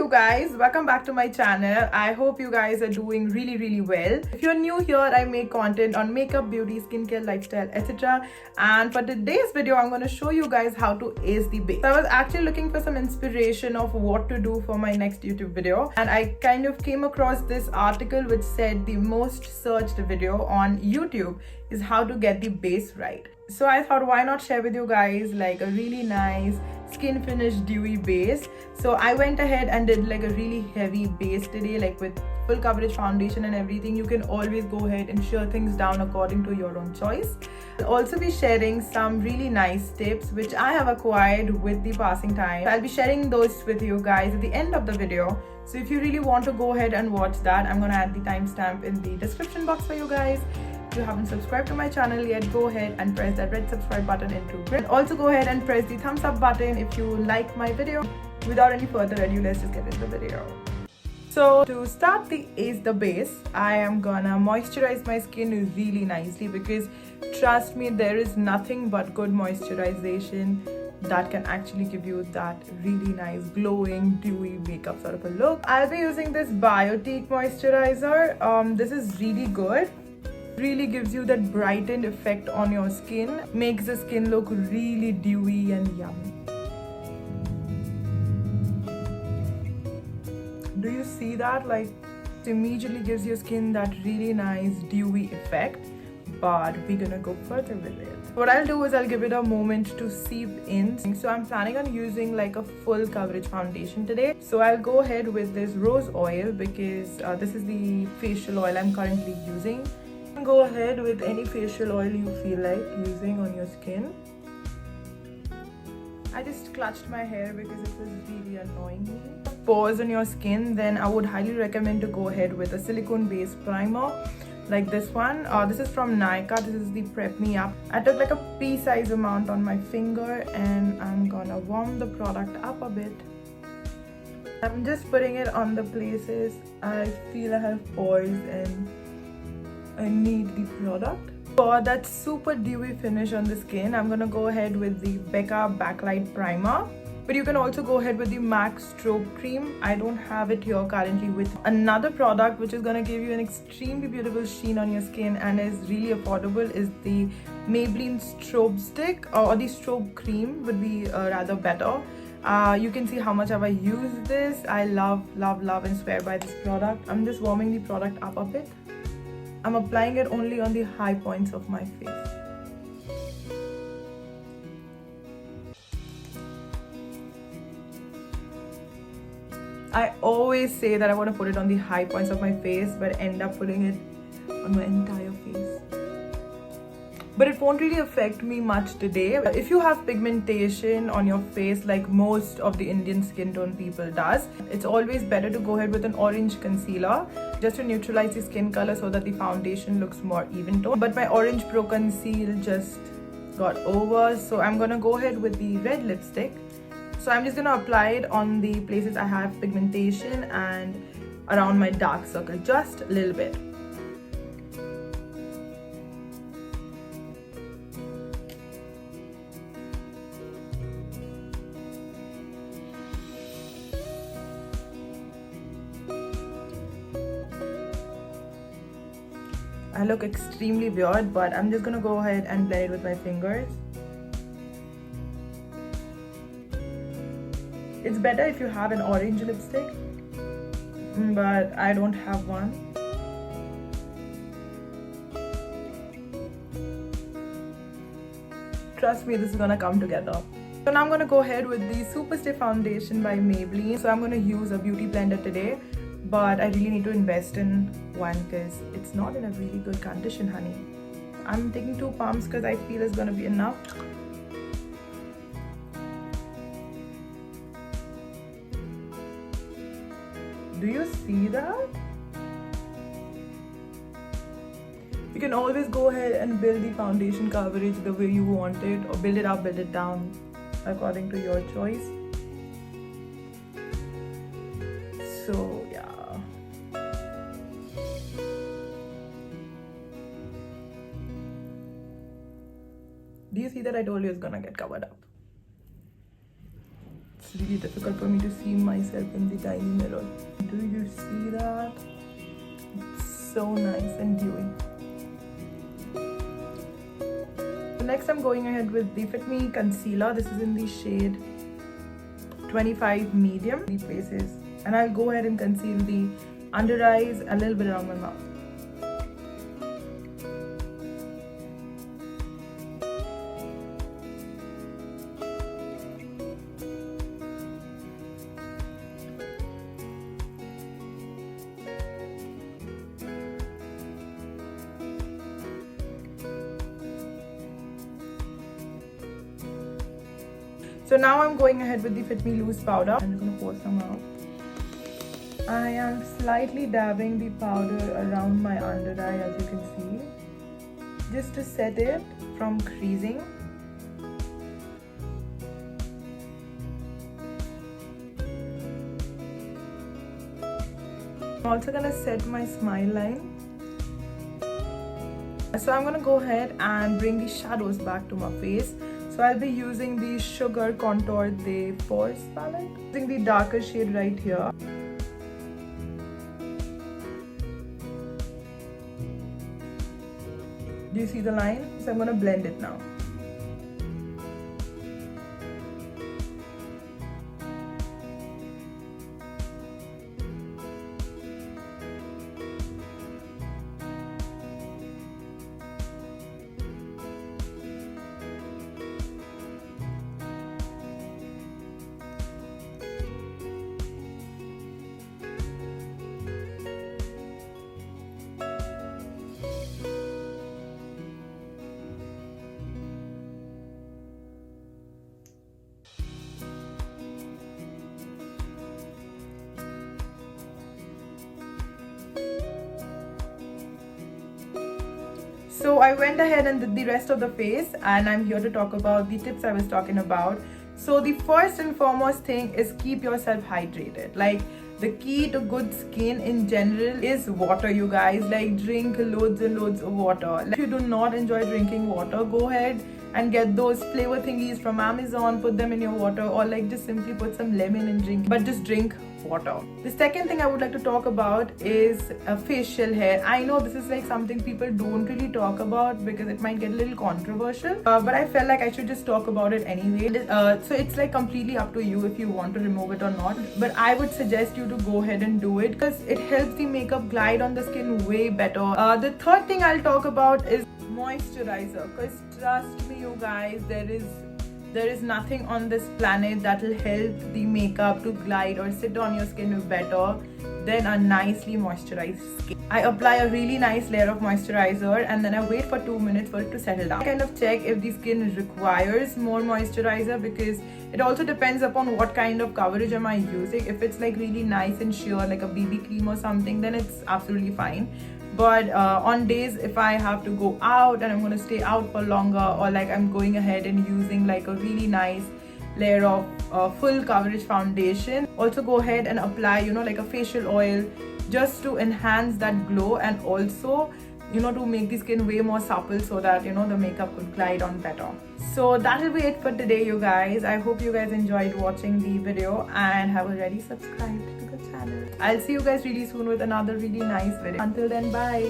you guys, welcome back to my channel. I hope you guys are doing really well. If you're new here, I make content on makeup, beauty, skincare, lifestyle, etc. And for today's video, I'm going to show you guys how to ace the base. So I was actually looking for some inspiration of what to do for my next YouTube video, and I kind of came across this article which said the most searched video on YouTube is how to get the base right. So I thought, why not share with you guys like a really nice skin finish dewy base. So I went ahead and did like a really heavy base today, like with full coverage foundation and everything. You can always go ahead and shear things down according to your own choice. I'll also be sharing some really nice tips which I have acquired with the passing time. I'll be sharing those with you guys at the end of the video. So if you really want to go ahead and watch that, I'm gonna add the timestamp in the description box for you guys. If you haven't subscribed to my channel yet, go ahead and press that red subscribe button into red. Also go ahead and press the thumbs up button if you like my video. Without any further ado, let's just get into the video. So to start the ace the base, I am gonna moisturize my skin really nicely, because trust me, there is nothing but good moisturization that can actually give you that really nice glowing dewy makeup sort of a look. I'll be using this Biotique moisturizer. This is really good. Really gives you that brightened effect on your skin, makes the skin look really dewy and yummy. Do you see that? Like, it immediately gives your skin that really nice dewy effect, but we're gonna go further with it. What I'll do is I'll give it a moment to seep in. So I'm planning on using like a full coverage foundation today. So I'll go ahead with this rose oil, because this is the facial oil I'm currently using. Go ahead with any facial oil you feel like using on your skin. I just clutched my hair because it was really annoying me. Pores on your skin, then I would highly recommend to go ahead with a silicone based primer like this one. This is from Nykaa. This is the Prep Me Up. I took like a pea size amount on my finger and I'm gonna warm the product up a bit. I'm just putting it on the places I feel I have pores and I need the product. For that super dewy finish on the skin, I'm gonna go ahead with the Becca Backlight Primer. But you can also go ahead with the MAC Strobe Cream. I don't have it here currently. With another product which is gonna give you an extremely beautiful sheen on your skin and is really affordable is the Maybelline Strobe Stick, or the Strobe Cream would be rather better. You can see how much have I used this. I love and swear by this product. I'm just warming the product up a bit. I'm applying it only on the high points of my face. I always say that I want to put it on the high points of my face, but end up putting it on my entire face. But it won't really affect me much today. If you have pigmentation on your face like most of the Indian skin tone people does, it's always better to go ahead with an orange concealer just to neutralize the skin color so that the foundation looks more even tone. But my Orange Pro Conceal just got over, so I'm gonna go ahead with the red lipstick. So I'm just gonna apply it on the places I have pigmentation and around my dark circle, just a little bit. I look extremely weird, but I'm just gonna go ahead and blend it with my fingers. It's better if you have an orange lipstick, but I don't have one. Trust me, this is gonna come together. So now I'm gonna go ahead with the Super Stay Foundation by Maybelline. So I'm gonna use a beauty blender today, but I really need to invest in one because it's not in a really good condition, honey. I'm taking 2 pumps because I feel it's gonna be enough. Do you see that? You can always go ahead and build the foundation coverage the way you want it, or build it up, build it down, according to your choice. So yeah. Do you see that? I told you it's gonna get covered up. It's really really difficult for me to see myself in the tiny mirror. Do you see that? It's so nice and dewy. So next I'm going ahead with the Fit Me concealer. This is in the shade 25 medium. The places, and I'll go ahead and conceal the under eyes, a little bit around my mouth. So now I'm going ahead with the Fit Me Loose powder. I'm just going to pour some out. I am slightly dabbing the powder around my under eye, as you can see, just to set it from creasing. I'm also going to set my smile line. So I'm going to go ahead and bring the shadows back to my face. So I'll be using the Sugar Contour de Force palette. Using the darker shade right here. Do you see the line? So I'm going to blend it now. So I went ahead and did the rest of the face, and I'm here to talk about the tips I was talking about. So the first and foremost thing is keep yourself hydrated. Like, the key to good skin in general is water, you guys. Like, drink loads and loads of water. Like, if you do not enjoy drinking water, go ahead and get those flavor thingies from Amazon, put them in your water, or like just simply put some lemon and drink, but just drink water. The second thing I would like to talk about is facial hair. I know this is like something people don't really talk about because it might get a little controversial, but I felt like I should just talk about it anyway. So it's like completely up to you if you want to remove it or not, but I would suggest you to go ahead and do it because it helps the makeup glide on the skin way better. The third thing I'll talk about is moisturizer, because trust me you guys, there is nothing on this planet that will help the makeup to glide or sit on your skin better than a nicely moisturized skin. I apply a really nice layer of moisturizer and then I wait for 2 minutes for it to settle down. I kind of check if the skin requires more moisturizer because it also depends upon what kind of coverage am I using. If it's like really nice and sheer like a BB cream or something, then it's absolutely fine. But on days if I have to go out and I'm going to stay out for longer, or like I'm going ahead and using like a really nice layer of full coverage foundation, also go ahead and apply, you know, like a facial oil just to enhance that glow and also, you know, to make the skin way more supple so that, you know, the makeup could glide on better. So that'll be it for today, you guys. I hope you guys enjoyed watching the video and have already subscribed to the channel. I'll see you guys really soon with another really nice video. Until then, bye.